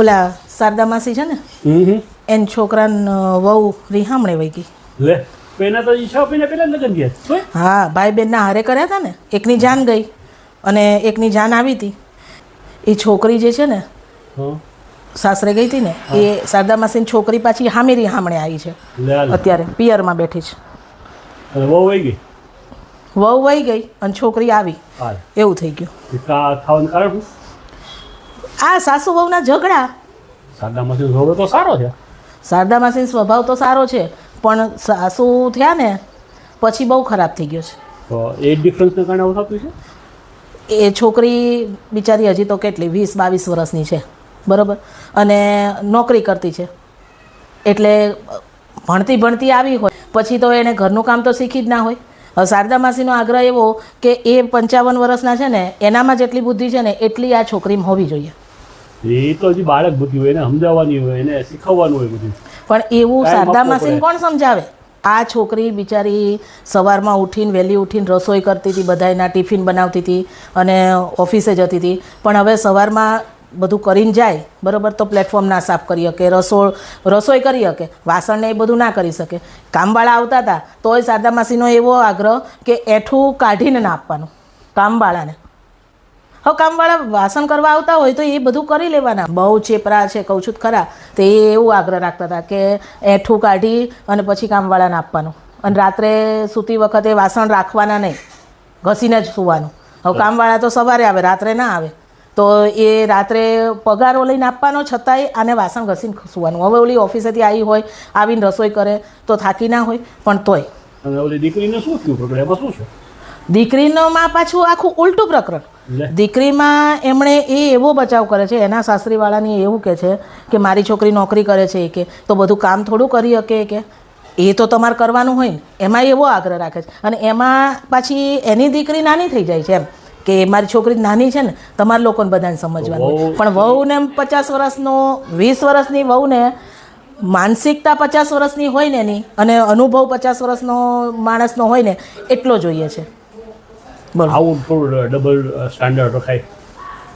ઓલા શારદા માસી છે ને એન છોકરાને વહુ રીહામણે વહી ગઈ. લે પેલા તો 6 મહિના પહેલા લગન ગયા. હા, ભાઈ બહેનના હારે કર્યા હતા ને. એકની જાન ગઈ અને એકની જાન આવી હતી. એ છોકરી જે છે ને સાસરે ગઈ હતી ને, એ શારદા માસીની છોકરી પાછી હામી રીહામણે આવી છે. અત્યારે પિયરમાં બેઠી છે. વહુ વહી ગઈ. વહુ વહી ગઈ અને છોકરી આવી. એવું થઈ ગયું. ખાવાનું કારણ શું? આ સાસુ વહુના ઝઘડા. શારદા માસીનો સ્વભાવ તો સારો છે. શારદા માસીનો સ્વભાવ તો સારો છે, પણ સાસુ થયા ને પછી બહુ ખરાબ થઈ ગયો છે. તો એ ડિફરન્સને કારણે આવું થતું છે. એ છોકરી બિચારી હજી તો કેટલી 20-22 વર્ષની છે, બરાબર, અને નોકરી કરતી છે. એટલે ભણતી આવી હોય પછી તો એને ઘરનું કામ તો શીખી જ ના હોય. હવે શારદા માસીનો આગ્રહ એવો કે એ 55 વર્ષના છે ને, એનામાં જેટલી બુદ્ધિ છે ને એટલી આ છોકરીમાં હોવી જોઈએ. એ તો હજી બાળક બુદ્ધિ હોય, એને સમજાવવાની હોય, એને શીખવવાનું હોય બધું. પણ એવું શારદા માસીને કોણ સમજાવે? આ છોકરી બિચારી સવારમાં ઉઠીને વહેલી ઉઠીને રસોઈ કરતી હતી, બધાયના ટિફિન બનાવતી હતી અને ઓફિસે જતી હતી. પણ હવે સવારમાં બધું કરીને જાય, બરાબર, તો પ્લેટફોર્મ ના સાફ કરી શકે, રસોઈ કરી શકે, વાસણને એ બધું ના કરી શકે. કામવાળા આવતા હતા તોય શારદા માસીનો એવો આગ્રહ કે એઠું કાઢીને ના આપવાનું કામવાળાને. હવે કામવાળા વાસણ કરવા આવતા હોય તો એ બધું કરી લેવાના. બહુ ચેપરા છે, કહું છું ખરા. તો એ એવું આગ્રહ રાખતા હતા કે એઠું કાઢી અને પછી કામવાળાને આપવાનું, અને રાત્રે સૂતી વખતે વાસણ રાખવાના નહીં, ઘસીને જ સૂવાનું. હવે કામવાળા તો સવારે આવે, રાત્રે ના આવે, તો એ રાત્રે પગારો લઈને આપવાનો, છતાંય આને વાસણ ઘસીને સૂવાનું. હવે ઓલી ઓફિસેથી આવી હોય, આવીને રસોઈ કરે તો થાકી ના હોય, પણ તોય. અને ઓલી દીકરીને શું થયું? એમાં શું છે? દીકરીનોમાં પાછું આખું ઉલટું પ્રકરણ. દીકરીમાં એમણે એવો બચાવ કરે છે, એના સાસરીવાળાની એવું કહે છે કે મારી છોકરી નોકરી કરે છે, કે તો બધું કામ થોડું કરી શકે, કે એ તો તમારે કરવાનું હોય ને. એમાં એવો આગ્રહ રાખે છે. અને એમાં પાછી એની દીકરી નાની થઈ જાય છે, એમ કે મારી છોકરી નાની છે ને, તમારે લોકોને બધાને સમજવાનું હોય. પણ વહુને 50 વર્ષનો 20 વર્ષની વહુને માનસિકતા 50 વર્ષની હોય ને એની, અને અનુભવ 50 વર્ષનો માણસનો હોય ને એટલો જોઈએ છે. આવું થોડું ડબલ સ્ટાન્ડર્ડ રખાય.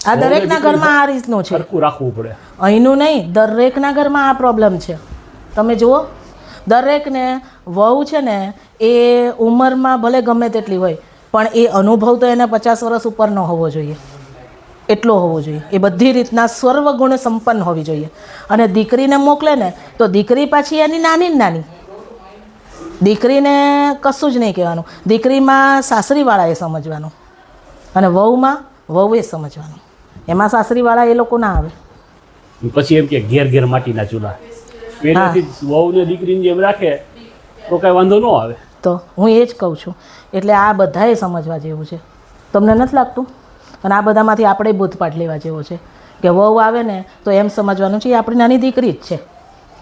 આ દરેકના ઘરમાં આ રીતનું છે. સરખું રાખવું પડે. અહીંનું નહીં, દરેકના ઘરમાં આ પ્રોબ્લેમ છે. તમે જુઓ, દરેકને વહુ છે ને એ ઉંમરમાં ભલે ગમે તેટલી હોય, પણ એ અનુભવ તો એને 50 વર્ષ ઉપર ન હોવો જોઈએ, એટલો હોવો જોઈએ. એ બધી રીતના સર્વગુણ સંપન્ન હોવી જોઈએ. અને દીકરીને મોકલે ને તો દીકરી પાછી એની નાની. દીકરીને કશું જ નહીં કહેવાનું. દીકરીમાં સાસરીવાળાએ સમજવાનું, અને વહુમાં વહુએ સમજવાનું. એમાં સાસરીવાળા એ લોકો ના આવે. પછી એમ કે ઘેર માટીના ચૂલા. પહેલાથી વહુને દીકરીને જેમ રાખે તો કાંઈ વાંધો ન આવે. તો હું એ જ કહું છું. એટલે આ બધાએ સમજવા જેવું છે. તમને નથી લાગતું? અને આ બધામાંથી આપણે બોધપાઠ લેવા જેવો છે કે વહુ આવે ને તો એમ સમજવાનું છે એ આપણી નાની દીકરી જ છે.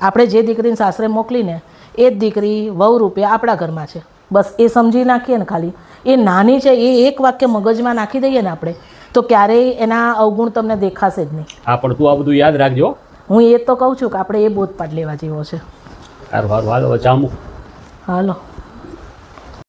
આપણે જે દીકરીને સાસરે મોકલીને એ જ દીકરી વહુ રૂપે આપણા ઘરમાં છે. બસ એ સમજી નાખીએ ને, ખાલી એ નાની છે એ એક વાક્ય મગજમાં નાખી દઈએ ને આપણે, તો ક્યારેય એના અવગુણ તમને દેખાશે જ નહીં. હા, પણ તું આ બધું યાદ રાખજો. હું એ તો કહું છું કે આપણે એ બોધપાઠ લેવા જેવો છે. સારું હાલો, ચામું. હાલો.